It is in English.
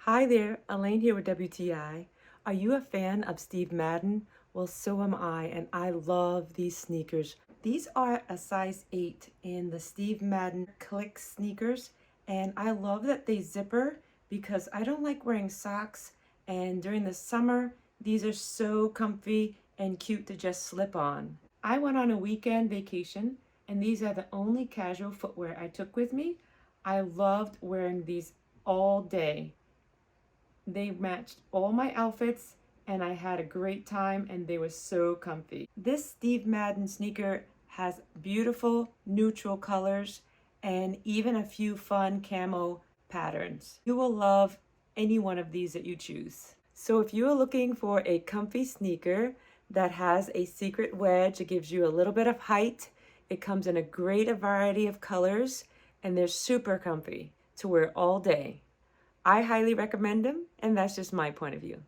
Hi there, Elaine here with WTI. Are you a fan of Steve Madden? Well, so am I, and I love these sneakers. These are a size 8 in the Steve Madden Click sneakers, and I love that they zipper because I don't like wearing socks, and during the summer, these are so comfy and cute to just slip on. I went on a weekend vacation, and these are the only casual footwear I took with me. I loved wearing these all day. They matched all my outfits and I had a great time and they were so comfy. This Steve Madden sneaker has beautiful neutral colors and even a few fun camo patterns. You will love any one of these that you choose. So if you are looking for a comfy sneaker that has a secret wedge, it gives you a little bit of height, it comes in a great variety of colors, and they're super comfy to wear all day. I highly recommend them, and that's just my point of view.